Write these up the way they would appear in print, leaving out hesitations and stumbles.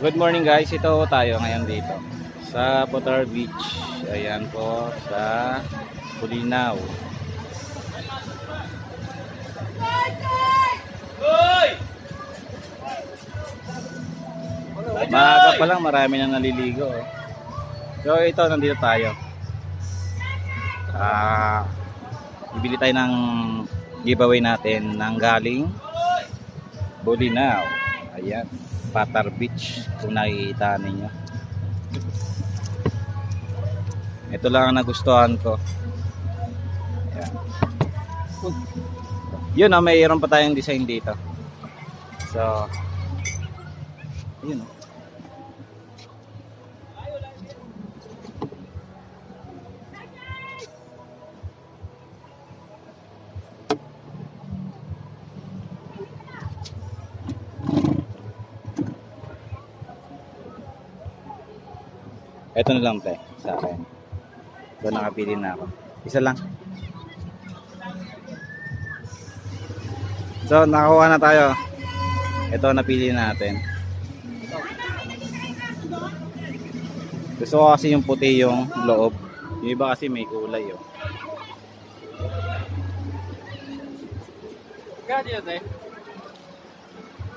Good morning guys, ito tayo ngayon dito sa Potar Beach. Ayan po sa Bulinaw. Maaga pa lang, marami na naliligo. So ito, nandito tayo. Bibili tayo ng giveaway natin ng galing Bulinaw. Ayan, Potar Beach kung nakikita ninyo. Ito lang ang nagustuhan ko. Ayan. Yun, mayroon pa tayong design dito. So yun. Ito na lang te, sa akin. So nakapili na ako. Isa lang. So nakakuha na tayo. Ito napili natin. Gusto ko kasi yung puti yung loob. Yung iba kasi may kulay oh.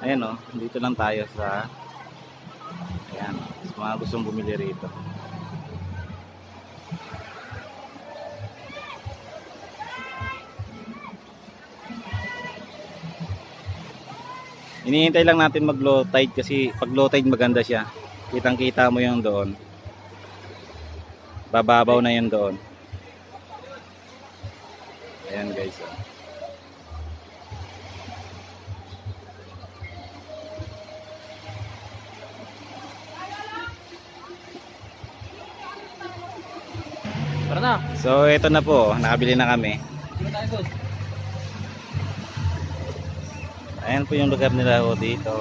Ayan oh, dito lang tayo sa ayan, sa mga gustong bumili rito. Hinihintay lang natin mag low tide kasi pag low tide maganda siya. Kitang kita mo yung doon. Bababaw na yun doon. Ayan guys. Tara na. So ito na po, nakabili na kami. Ayan po yung lugar nila ho dito.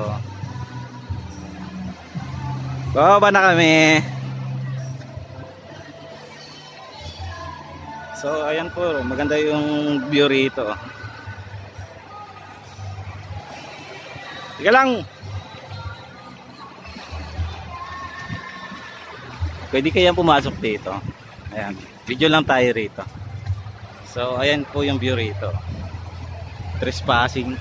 Bababa na kami. So ayan po, maganda yung view rito. Tiga lang. Pwede kayang pumasok dito. Ayan, video lang tayo rito. So ayan po yung view rito. Trespassing.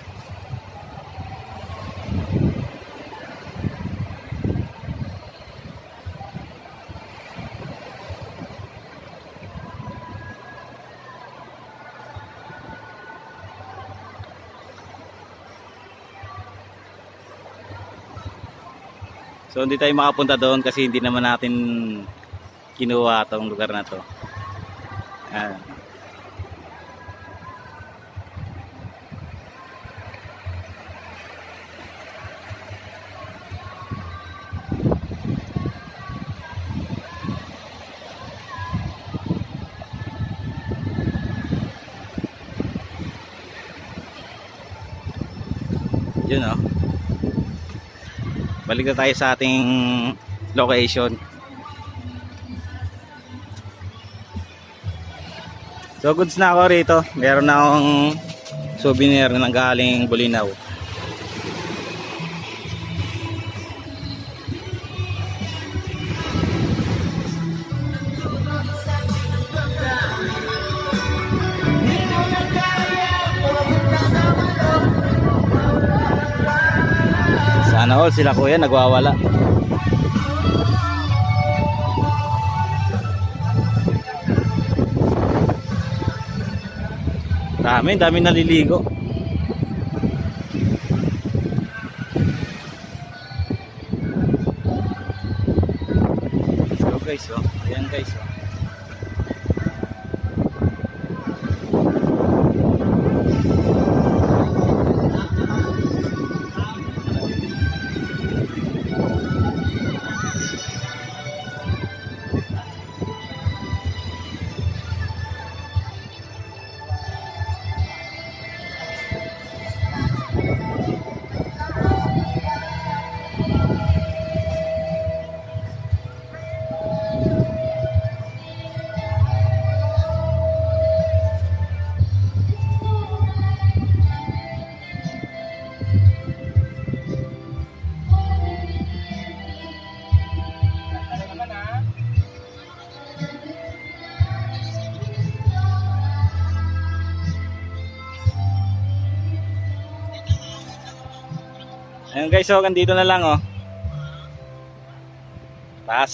So hindi tayo makapunta doon kasi hindi naman natin kinuha itong lugar na to. Ayan. Yun oh. Balik na tayo sa ating location. So goods na ako rito. Meron na akong souvenir na galing Bulinaw. Sana all sila kuya nagwawala. Dami naliligo. So guys, oh, ayan guys, oh. Ayun guys, so hanggang dito na lang oh. Pasok.